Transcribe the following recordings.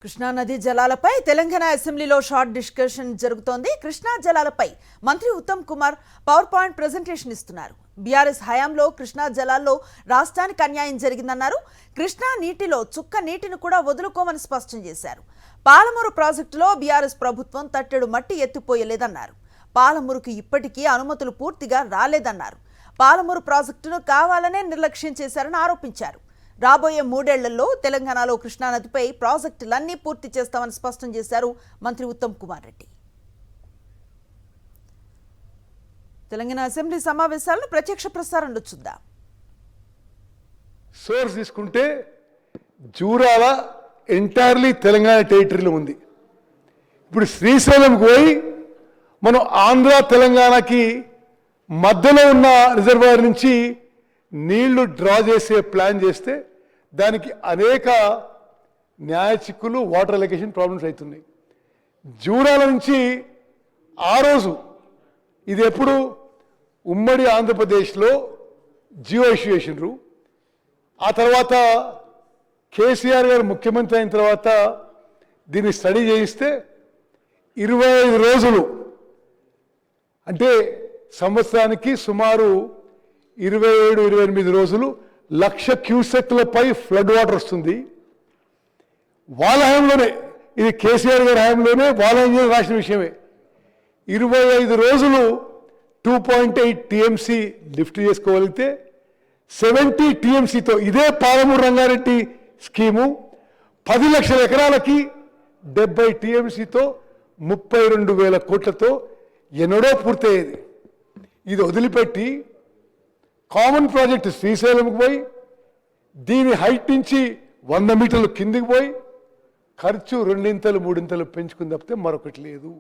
కృష్ణా నది జలాలపై తెలంగాణ అసెంబ్లీలో short discussion జరుగుతోంది. కృష్ణా జలాలపై మంత్రి Uttam Kumar power point presentation ఇస్తున్నారు. బీఆర్ఎస్ హయాంలో కృష్ణా జలాల్లో రాష్ట్రానికి అన్యాయం జరిగిందన్నారు. కృష్ణా నీటిలో చుక్క నీటిని కూడా వదులుకోమని స్పష్టం చేశారు. పాలమూరు ప్రాజెక్టులో బీఆర్ఎస్ ప్రభుత్వం తట్టెడు మట్టి ఎత్తిపోయలేదన్నారు. పాలమూరుకు ఇప్పటికీ అనుమతులు పూర్తిగా రాలేదన్నారు. పాలమూరు ప్రాజెక్టును కావాలనే నిర్లక్ష్యం చేశారని ఆరోపించారు. రాబోయే 3 ఏళ్లలో తెలంగాణలో కృష్ణానదిపై ప్రాజెక్టులన్నీ పూర్తి చేస్తామని స్పష్టం చేశారు మంత్రి ఉత్తమ్ కుమార్ రెడ్డి. తెలంగాణ అసెంబ్లీ సమావేశాలను ప్రత్యక్ష ప్రసారంలో చూద్దాం. సోర్స్ తీసుకుంటే జూరాల ఎంటైర్లీ తెలంగాణ టెరిటరీలో ఉంది. ఇప్పుడు శ్రీశైలంకి పోయి మనం ఆంధ్ర తెలంగాణకి మధ్యలో ఉన్న రిజర్వాయర్ నుంచి నీళ్లు డ్రా చేసే ప్లాన్ చేస్తే దానికి అనేక న్యాయ చిక్కులు, వాటర్ అలొకేషన్ ప్రాబ్లమ్స్ అవుతున్నాయి. జూరాల నుంచి ఆ రోజు ఇది ఎప్పుడు ఉమ్మడి ఆంధ్రప్రదేశ్లో జియో ఇష్యూ చేసినారు. ఆ తర్వాత కేసీఆర్ గారు ముఖ్యమంత్రి అయిన తర్వాత దీన్ని స్టడీ చేయిస్తే 25 రోజులు అంటే సంవత్సరానికి సుమారు 27-28 రోజులు 1,00,000 క్యూసెక్లపై ఫ్లడ్ వాటర్ వస్తుంది. వాళ్ళ హయాంలోనే, ఇది కేసీఆర్ గారి హయాంలోనే వాళ్ళ హయాంలో రాసిన విషయమే. 25 రోజులు 2.8 టీఎంసీ లిఫ్ట్ చేసుకోగలిగితే 70 టీఎంసీతో ఇదే పాలమూరు రంగారెడ్డి స్కీము 10 లక్షల ఎకరాలకి 70 టీఎంసీతో 32,000 కోట్లతో ఎన్నడో పూర్తయ్యేది. ఇది వదిలిపెట్టి కామన్ ప్రాజెక్ట్ శ్రీశైలంకి పోయి దీని హైట్ నుంచి 100 మీటర్లు కిందికి పోయి ఖర్చు 2-3 పెంచుకుని తప్పితే మరొకటి లేదు.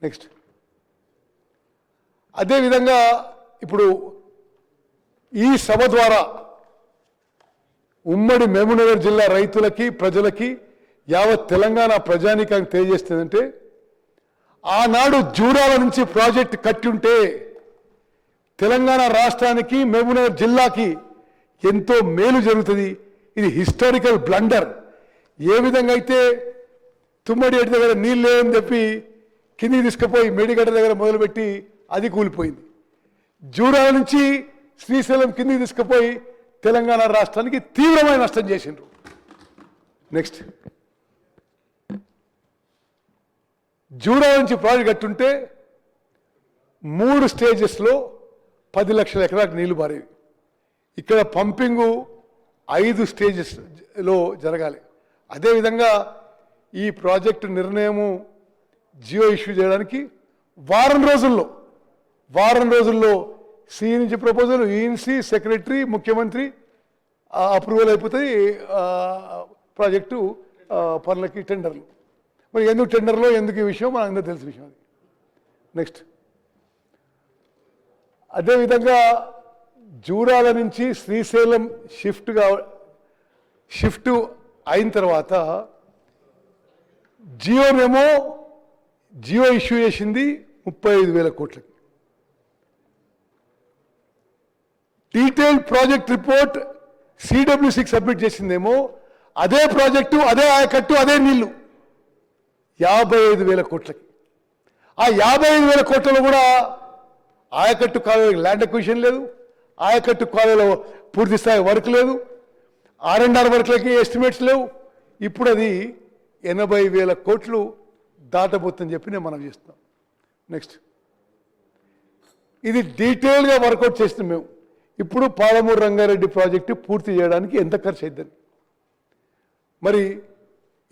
నెక్స్ట్ అదేవిధంగా ఇప్పుడు ఈ సభ ద్వారా ఉమ్మడి మహబూబ్నగర్ జిల్లా రైతులకి, ప్రజలకి, యావత్ తెలంగాణ ప్రజానీకానికి తెలియజేస్తుందంటే ఆనాడు జూరాల నుంచి ప్రాజెక్ట్ కట్టి ఉంటే తెలంగాణ రాష్ట్రానికి, మహబూబ్నగర్ జిల్లాకి ఎంతో మేలు జరుగుతుంది. ఇది హిస్టారికల్ బ్లండర్. ఏ విధంగా అయితే తుమ్మడి ఎడ్డి దగ్గర నీళ్ళు లేవని చెప్పి కిందికి తీసుకుపోయి మేడిగడ్డ దగ్గర మొదలుపెట్టి అది కూలిపోయింది. జూరాల నుంచి శ్రీశైలం కిందికి తీసుకుపోయి తెలంగాణ రాష్ట్రానికి తీవ్రమైన నష్టం చేసిండ్రు. నెక్స్ట్ జూరాల నుంచి ప్రాజెక్ట్ కట్టుంటే 3 స్టేజెస్లో 10 లక్షల ఎకరాలకు నీళ్లు పారేవి. ఇక్కడ పంపింగు 5 స్టేజెస్లో జరగాలి. అదేవిధంగా ఈ ప్రాజెక్టు నిర్ణయము జియో ఇష్యూ చేయడానికి వారం రోజుల్లో సి నుంచి ప్రపోజల్, ఈఎన్సీ, సెక్రటరీ, ముఖ్యమంత్రి అప్రూవల్ అయిపోతుంది. ప్రాజెక్టు పనులకి టెండర్లు. మరి ఎందుకు టెండర్లో ఎందుకు ఈ విషయం మనకు అందరూ తెలిసిన విషయం. అది నెక్స్ట్ అదేవిధంగా జూరాల నుంచి శ్రీశైలం షిఫ్ట్ అయిన తర్వాత జియో ఇష్యూ చేసింది 35,000 కోట్లకి. డీటెయిల్డ్ ప్రాజెక్ట్ రిపోర్ట్ సిడబ్ల్యూసికి సబ్మిట్ చేసిందేమో అదే ప్రాజెక్టు, అదే ఆయకట్టు, అదే నీళ్లు 55,000 కోట్లకి. ఆ 55,000 కోట్లలో కూడా ఆయకట్టు కాలువలో ల్యాండ్ అక్విజిషన్ లేదు, ఆయకట్టు కాలువలో పూర్తి స్థాయి వర్క్ లేదు, R&R వర్క్లకి ఎస్టిమేట్స్ లేవు. ఇప్పుడు అది 80,000 కోట్లు దాటబోతుందని చెప్పి నేను మనం చేస్తున్నాం. నెక్స్ట్ ఇది డీటెయిల్గా వర్కౌట్ చేస్తున్నాం మేము. ఇప్పుడు పాలమూరు రంగారెడ్డి ప్రాజెక్టు పూర్తి చేయడానికి ఎంత ఖర్చు అవుతుంది? మరి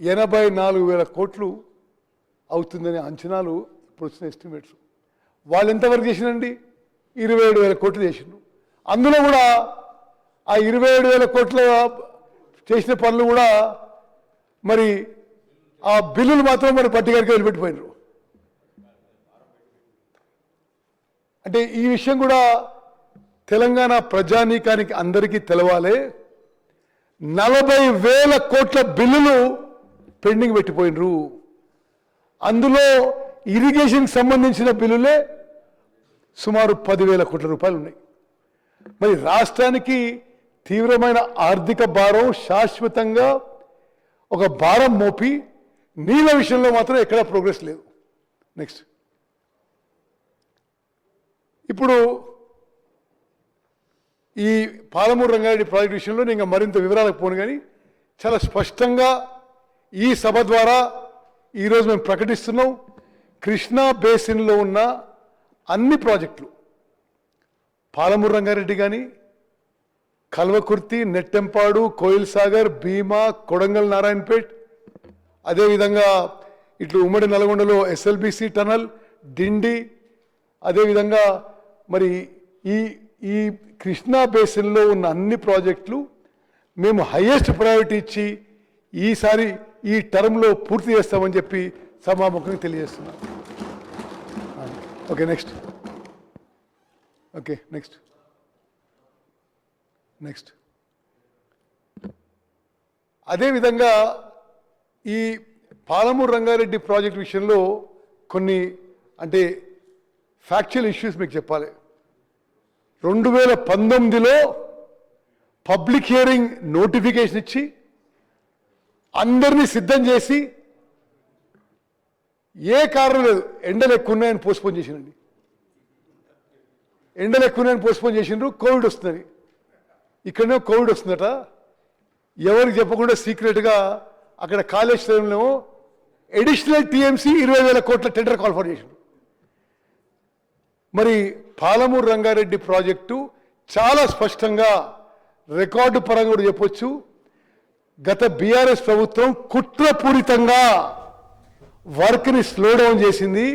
84,000 కోట్లు అవుతుందనే అంచనాలు ఇప్పుడు వచ్చిన ఎస్టిమేట్స్. వాళ్ళు ఎంతవరకు చేసినండి? 27,000 కోట్లు చేసిండ్రు. అందులో కూడా ఆ 27,000 కోట్ల చేసిన పనులు కూడా మరి ఆ బిల్లులు మాత్రం మరి పట్టిగారికి వదిలిపెట్టిపోయినారు. అంటే ఈ విషయం కూడా తెలంగాణ ప్రజానీకానికి అందరికీ తెలవాలి. 40,000 కోట్ల బిల్లులు పెండింగ్ పెట్టిపోయినరు. అందులో ఇరిగేషన్కి సంబంధించిన బిల్లులే సుమారు 10,000 కోట్ల రూపాయలు ఉన్నాయి. మరి రాష్ట్రానికి తీవ్రమైన ఆర్థిక భారం శాశ్వతంగా ఒక భారం మోపి నీళ్ళ విషయంలో మాత్రం ఎక్కడా ప్రోగ్రెస్ లేదు. నెక్స్ట్, ఇప్పుడు ఈ పాలమూరు రంగారెడ్డి ప్రాజెక్ట్ విషయంలో నేను మరింత వివరాలకు పోను, కానీ చాలా స్పష్టంగా ఈ సభ ద్వారా ఈరోజు మేము ప్రకటిస్తున్నాం, కృష్ణా బేసిన్లో ఉన్న అన్ని ప్రాజెక్టులు, పాలమూరు రంగారెడ్డి కానీ, కల్వకుర్తి, నెట్టెంపాడు, కోయిల్ సాగర్, భీమా, కొడంగల్, నారాయణపేట్, అదేవిధంగా ఇట్లు ఉమ్మడి నల్గొండలో ఎస్ఎల్బిసి టనల్, డిండి, అదేవిధంగా మరి ఈ ఈ కృష్ణా బేసిన్లో ఉన్న అన్ని ప్రాజెక్టులు మేము హైయెస్ట్ ప్రయారిటీ ఇచ్చి ఈసారి ఈ టర్మ్లో పూర్తి చేస్తామని చెప్పి సభాముఖంగా తెలియజేస్తున్నాం. Okay, next. Okay, next. అదేవిధంగా ఈ పాలమూరు రంగారెడ్డి ప్రాజెక్ట్ విషయంలో కొన్ని అంటే ఫ్యాక్చువల్ ఇష్యూస్ మీకు చెప్పాలి. 2019లో పబ్లిక్ హియరింగ్ నోటిఫికేషన్ ఇచ్చి అందరినీ సిద్ధం చేసి ఏ కారణం లేదు, ఎండలు ఎక్కువ ఉన్నాయని పోస్ట్పోన్ చేసినండి. ఎండలు ఎక్కువ ఉన్నాయని పోస్ట్పోన్ చేసిండ్రు, కోవిడ్ వస్తుందని. ఇక్కడనే కోవిడ్ వస్తుందట, ఎవరికి చెప్పకుండా సీక్రెట్గా అక్కడ కాళేశ్వరంలో అడిషనల్ టీఎంసీ 20,000 కోట్ల టెండర్ కాల్ఫర్ చేసిండ్రు. మరి పాలమూరు రంగారెడ్డి ప్రాజెక్టు చాలా స్పష్టంగా రికార్డు పరంగా కూడా చెప్పొచ్చు, గత బీఆర్ఎస్ ప్రభుత్వం కుట్రపూరితంగా వర్క్ని స్లో డౌన్ చేసింది.